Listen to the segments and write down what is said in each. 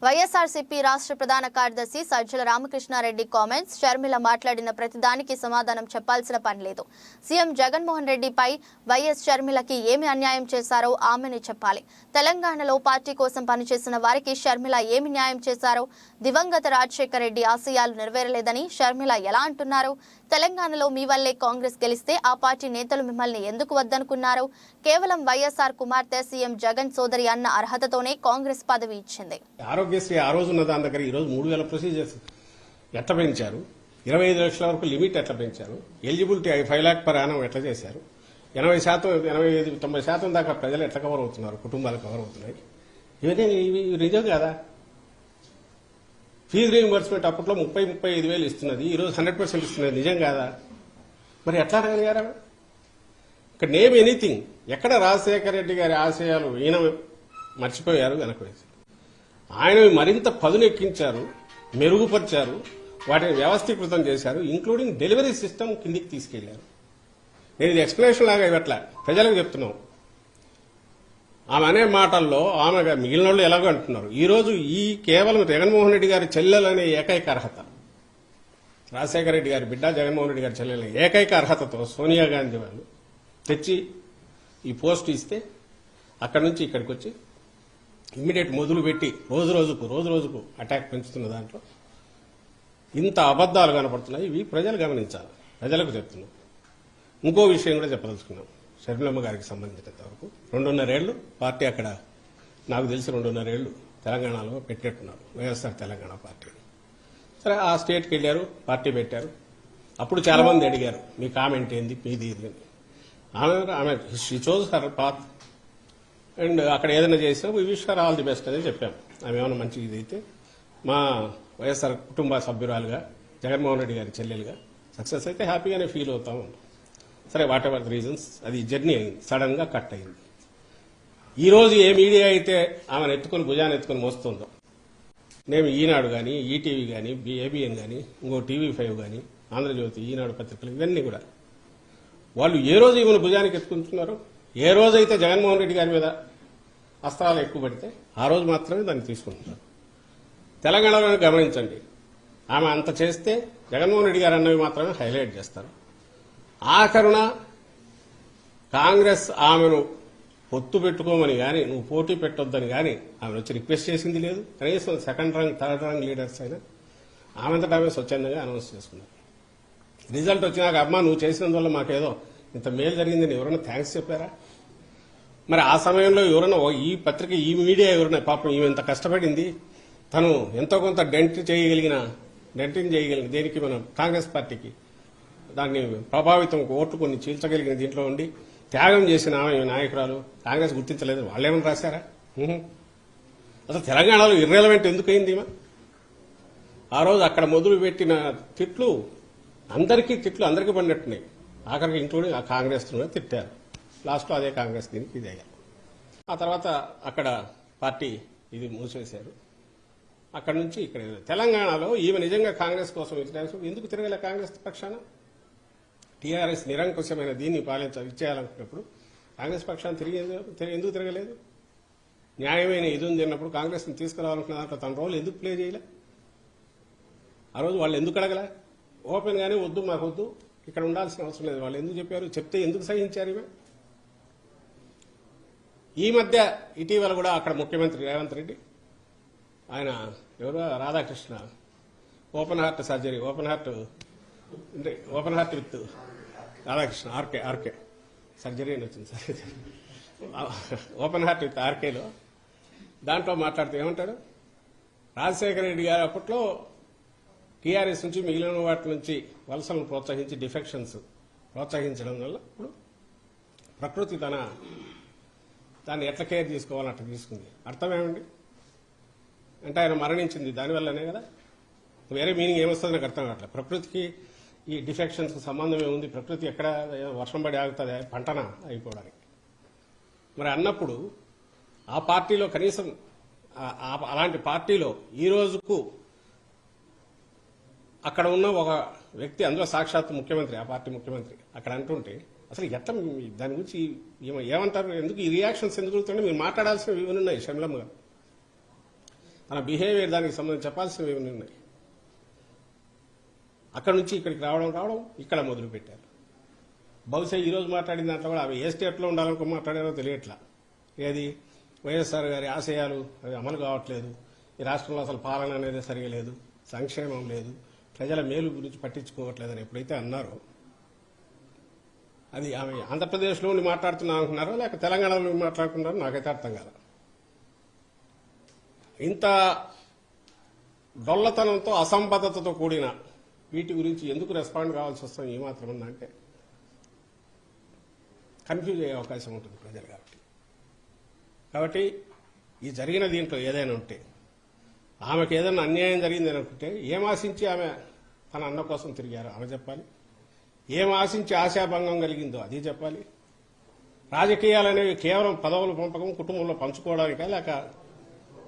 వైఎస్ఆర్సీపీ రాష్ట్ర ప్రధాన కార్యదర్శి సజ్జల రామకృష్ణారెడ్డి కామెంట్స్. షర్మిల మాట్లాడిన ప్రతిదానికి సమాధానం చెప్పాల్సిన పని లేదు. సీఎం జగన్మోహన్ రెడ్డిపై వైఎస్ షర్మిలకి ఏమి అన్యాయం చేశారో ఆమెనే చెప్పాలి. తెలంగాణలో పార్టీ కోసం పనిచేసిన వారికి షర్మిల ఏమి న్యాయం చేశారో, దివంగత రాజశేఖర రెడ్డి ఆశయాలు నెరవేరలేదని షర్మిల ఎలా అంటున్నారు? తెలంగాణలో మీ వల్లే కాంగ్రెస్ గెలిస్తే ఆ పార్టీ నేతలు మిమ్మల్ని ఎందుకు వద్దనుకున్నారు? కేవలం వైఎస్ఆర్ కుమార్తె సీఎం జగన్ సోదరి అన్న అర్హతతోనే కాంగ్రెస్ పదవి ఇచ్చింది. ఆరోగ్యశ్రీ ఆ రోజు ఉన్న దాని దగ్గర ఈ రోజు 3000 ప్రొసీజర్స్ ఎట్లా పెంచారు, 25 లక్షల వరకు లిమిట్ ఎట్లా పెంచారు, ఎలిజిబిలిటీ 5 లాక్ పర్ యానం ఎట్లా చేశారు, 80%, 85, 90% దాకా ప్రజలు ఎట్లా కవర్ అవుతున్నారు, కుటుంబాలు కవర్ అవుతున్నాయి. ఇవన్నీ ఇవి నిజం కాదా? ఫీజు రీయింబర్స్మెంట్ అప్పట్లో 30-35 వేలు ఇస్తున్నది, ఈ రోజు 100% ఇస్తున్నది. నిజం కాదా? మరి ఎట్లా అడగలిగారా? ఇక్కడ నేమ్ ఎనీథింగ్. ఎక్కడ రాజశేఖర రెడ్డి గారి ఆశయాలు ఈయన మర్చిపోయారు, వెనక వేసి ఆయన మరింత పదునెక్కించారు, మెరుగుపరిచారు, వాటిని వ్యవస్థీకృతం చేశారు. ఇంక్లూడింగ్ డెలివరీ సిస్టమ్ కిందికి తీసుకెళ్లారు. నేను ఇది ఎక్స్ప్లెనేషన్ లాగా ఇవ్వట్లా, ప్రజలకు చెప్తున్నాం. ఆమె అనే మాటల్లో ఆమె మిగిలిన వాళ్ళు ఎలాగో అంటున్నారు. ఈ రోజు ఈ కేవలం జగన్మోహన్ రెడ్డి గారి చెల్లెలనే ఏకైక అర్హత, రాజశేఖర రెడ్డి గారి బిడ్డ జగన్మోహన్ రెడ్డి గారి చెల్లెలనే ఏకైక అర్హతతో సోనియా గాంధీ వాళ్ళు తెచ్చి ఈ పోస్ట్ ఇస్తే అక్కడి నుంచి ఇక్కడికి వచ్చి ఇమ్మీడియట్ మొదలు పెట్టి రోజు రోజుకు అటాక్ పెంచుతున్న దాంట్లో ఇంత అబద్దాలు కనపడుతున్నాయి. ఇవి ప్రజలు గమనించాలి, ప్రజలకు చెప్తున్నాం. ఇంకో విషయం కూడా చెప్పదలుచుకున్నాం. షర్మిలమ్మ గారికి సంబంధించినంత వరకు 2.5 ఏళ్లు పార్టీ అక్కడ, నాకు తెలిసి 2.5 ఏళ్లు తెలంగాణలో పెట్టేట్టున్నారు, వైఎస్ఆర్ తెలంగాణ పార్టీ. సరే, ఆ స్టేట్కి వెళ్లారు, పార్టీ పెట్టారు. అప్పుడు చాలా మంది అడిగారు, మీ కామెంట్ ఏంది, మీది ఇది అని. ఆమె she chose her path and అక్కడ ఏదైనా చేసినా we wish her all the best అని చెప్పాం. ఆమె ఏమైనా మంచి ఇదైతే మా వైఎస్ఆర్ కుటుంబ సభ్యురాలుగా, జగన్మోహన్ రెడ్డి గారి చెల్లెలుగా సక్సెస్ అయితే హ్యాపీగానే ఫీల్ అవుతా ఉన్నాం. సరే, వాట్ ఎవర్ ది రీజన్స్, అది జర్నీ అయింది, సడన్ గా కట్ అయింది. ఈ రోజు ఏ మీడియా అయితే ఆమెను ఎత్తుకుని భుజాన్ని ఎత్తుకుని మోస్తుందో, నేను ఈనాడు కానీ, ఈటీవీ కానీ, ఏబిఎన్ కానీ, ఇంకో TV5 కానీ, ఆంధ్రజ్యోతి, ఈనాడు పత్రికలు, ఇవన్నీ కూడా వాళ్ళు ఏ రోజు ఈమెను భుజానికి ఎత్తుకుంటున్నారు, ఏ రోజైతే జగన్మోహన్ రెడ్డి గారి మీద అస్త్రాలు ఎక్కువ పడితే ఆ రోజు మాత్రమే దాన్ని తీసుకుంటున్నారు. తెలంగాణలో గమనించండి, ఆమె అంత చేస్తే జగన్మోహన్ రెడ్డి గారు అన్నవి మాత్రమే హైలైట్ చేస్తారు. ఆఖరున కాంగ్రెస్ ఆమెను పొత్తు పెట్టుకోమని గాని, నువ్వు పోటీ పెట్టొద్దని గాని ఆమెను వచ్చి రిక్వెస్ట్ చేసింది లేదు. కనీసం సెకండ్ రంగ్, థర్డ్ రంగ్ లీడర్స్ అయినా ఆమెంతటా ఆమె స్వచ్ఛందంగా అనౌన్స్ చేసుకున్నారు. రిజల్ట్ వచ్చినాక, అమ్మా నువ్వు చేసినందువల్ల మాకేదో ఇంత మేలు జరిగిందని ఎవరైనా థ్యాంక్స్ చెప్పారా? మరి ఆ సమయంలో ఎవరైనా ఈ పత్రిక, ఈ మీడియా ఎవరైనా పాపం ఈమె ఇంత కష్టపడింది, తను ఎంతో కొంత డెంటింగ్ చేయగలిగిన దేనికి మనం కాంగ్రెస్ పార్టీకి దాన్ని ప్రభావితం ఓట్లు కొన్ని చీల్చగలిగిన దీంట్లో ఉండి త్యాగం చేసిన ఆమె నాయకురాలు కాంగ్రెస్ గుర్తించలేదు. వాళ్ళేమని రాశారా? అసలు తెలంగాణలో ఇర్రెలవెంట్ ఎందుకయింది ఈమె? ఆ రోజు అక్కడ మొదలు పెట్టిన తిట్లు అందరికీ పడినట్టున్నాయి. ఆఖరికి ఇంక్లూడింగ్ ఆ కాంగ్రెస్ తిట్టారు. లాస్ట్లో అదే కాంగ్రెస్ దీనికి ఇది అయ్యారు. ఆ తర్వాత అక్కడ పార్టీ ఇది మూసేశారు. అక్కడి నుంచి ఇక్కడ తెలంగాణలో ఈమె నిజంగా కాంగ్రెస్ కోసం ఎందుకు తిరగలే? కాంగ్రెస్ పక్షాన టీఆర్ఎస్ నిరంకుశమైన దీన్ని ఇచ్చేయాలనుకున్నప్పుడు కాంగ్రెస్ పక్షాన్ని ఎందుకు తిరగలేదు? న్యాయమైన ఇది ఉంది అన్నప్పుడు కాంగ్రెస్ ని తీసుకురావాలనుకున్న దాంట్లో తన రోల్ ఎందుకు ప్లే చేయలే? ఆ రోజు వాళ్ళు ఎందుకు అడగలే? ఓపెన్ గానే వద్దు, మాకు వద్దు, ఇక్కడ ఉండాల్సిన అవసరం లేదు వాళ్ళు ఎందుకు చెప్పారు? చెప్తే ఎందుకు సహించారు? ఇవే ఈ మధ్య ఇటీవల కూడా అక్కడ ముఖ్యమంత్రి రేవంత్ రెడ్డి, ఆయన ఎవరు, Radhakrishna, open heart surgery, open heart with Radhakrishna, RK surgery అని వచ్చింది సార్, ఓపెన్ హార్ట్ విత్ ఆర్కేలో దాంట్లో మాట్లాడుతూ ఏమంటాడు, రాజశేఖర రెడ్డి గారు అప్పట్లో టీఆర్ఎస్ నుంచి మిగిలిన వాటి నుంచి వలసలను ప్రోత్సహించి డిఫెక్షన్స్ ప్రోత్సహించడం వల్ల ఇప్పుడు ప్రకృతి దాన్ని ఎట్లా కేర్ తీసుకోవాలని అట్లా తీసుకుంది. అర్థమేమండి? అంటే ఆయన మరణించింది దానివల్లనే కదా. వేరే మీనింగ్ ఏమొస్తుంది నాకు అర్థం కావట్లేదు. ప్రకృతికి ఈ డిఫెక్షన్స్ సంబంధం ఏముంది? ప్రకృతి ఎక్కడ వర్షం పడి ఆగుతుంది పంటన అయిపోవడానికి? మరి అన్నప్పుడు ఆ పార్టీలో కనీసం అలాంటి పార్టీలో ఈ రోజుకు అక్కడ ఉన్న ఒక వ్యక్తి, అందులో సాక్షాత్ ముఖ్యమంత్రి, ఆ పార్టీ ముఖ్యమంత్రి అక్కడ అంటుంటే అసలు ఎట్లా దాని గురించి ఏమంటారు? ఎందుకు ఈ రియాక్షన్స్ ఎందుకు జరుగుతుంటే మీరు మాట్లాడాల్సినవి ఇవన్నీ ఉన్నాయి. షర్మిలమ్మ గారు మన బిహేవియర్ దానికి సంబంధించి చెప్పాల్సినవి ఏమైనా ఉన్నాయి. అక్కడ నుంచి ఇక్కడికి రావడం ఇక్కడ మొదలుపెట్టారు. బహుశా ఈ రోజు మాట్లాడిన దాంట్లో కూడా అవి ఏ స్టేట్లో ఉండాలనుకో మాట్లాడారో తెలియట్లా. ఏది వైఎస్ఆర్ గారి ఆశయాలు అవి అమలు కావట్లేదు, ఈ రాష్ట్రంలో అసలు పాలన అనేది సరిగా లేదు, సంక్షేమం లేదు, ప్రజల మేలు గురించి పట్టించుకోవట్లేదని ఎప్పుడైతే అన్నారో అది ఆమె ఆంధ్రప్రదేశ్లో ఉండి మాట్లాడుతున్నా అనుకున్నారో లేక తెలంగాణలో మాట్లాడుకున్నారో నాకైతే అర్థం కాదు. ఇంత డొల్లతనంతో అసంబద్ధతతో కూడిన వీటి గురించి ఎందుకు రెస్పాండ్ కావాల్సి వస్తాం ఏమాత్రం అంటే కన్ఫ్యూజ్ అయ్యే అవకాశం ఉంటుంది ప్రజలు. కాబట్టి ఈ జరిగిన దీంట్లో ఏదైనా ఉంటే ఆమెకు ఏదైనా అన్యాయం జరిగిందని అనుకుంటే ఏం ఆశించి ఆమె తన అన్న కోసం తిరిగారో ఆమె చెప్పాలి, ఏం ఆశించి ఆశాభంగం కలిగిందో అది చెప్పాలి. రాజకీయాలనేవి కేవలం పదవులు పంపకం కుటుంబంలో పంచుకోవడానికా లేక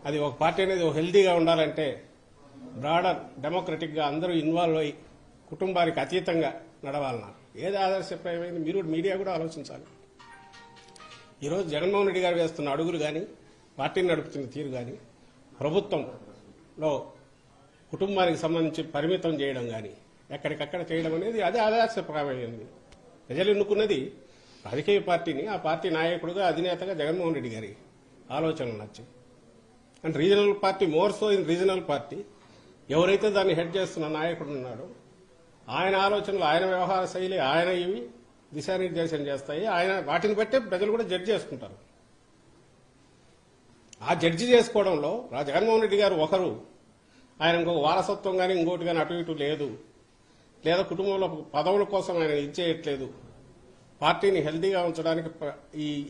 అది ఒక పార్టీ అనేది హెల్దీగా ఉండాలంటే బ్రాడర్ డెమోక్రటిక్గా అందరూ ఇన్వాల్వ్ అయ్యి కుటుంబానికి అతీతంగా నడవాలన్నా ఏది ఆదర్శప్రాయమైంది మీరు మీడియా కూడా ఆలోచించాలి. ఈరోజు జగన్మోహన్ రెడ్డి గారు వేస్తున్న అడుగులు కానీ పార్టీని నడుపుతున్న తీరు కానీ ప్రభుత్వంలో కుటుంబానికి సంబంధించి పరిమితం చేయడం కానీ ఎక్కడికక్కడ చేయడం అనేది అదే ఆదర్శప్రాయమైంది. ప్రజలు ఎన్నుకున్నది రాజకీయ పార్టీని, ఆ పార్టీ నాయకుడుగా అధినేతగా జగన్మోహన్ రెడ్డి గారి ఆలోచనలు నచ్చి and regional party more so in regional party ఎవరైతే దాన్ని హెడ్ చేస్తున్న నాయకుడు ఉన్నాడో ఆయన ఆలోచనలు, ఆయన వ్యవహార శైలి, ఆయన ఇవి దిశానిర్దేశం చేస్తాయి. ఆయన వాటిని బట్టే ప్రజలు కూడా జడ్జి చేసుకుంటారు. ఆ జడ్జి చేసుకోవడంలో జగన్మోహన్ రెడ్డి గారు ఒకరు, ఆయన ఇంకొక వారసత్వం కానీ ఇంకోటి కానీ అటు ఇటు లేదు, లేదా కుటుంబంలో పదవుల కోసం ఆయన ఇచ్చేయట్లేదు, పార్టీని హెల్దీగా ఉంచడానికి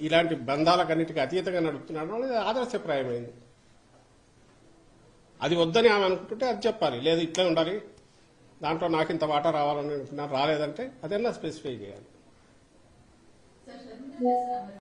ఇలాంటి బంధాలకన్నిటికీ అతీతంగా నడుపుతున్నాడు అనేది ఆదర్శప్రాయమైంది. అది వద్దని ఆమె అనుకుంటుంటే అది చెప్పాలి, లేదు ఇట్లే ఉండాలి, దాంట్లో నాకు ఇంత వాటా రావాలని అనుకున్నాను, రాలేదంటే అదన్నా స్పెసిఫై చేయాలి.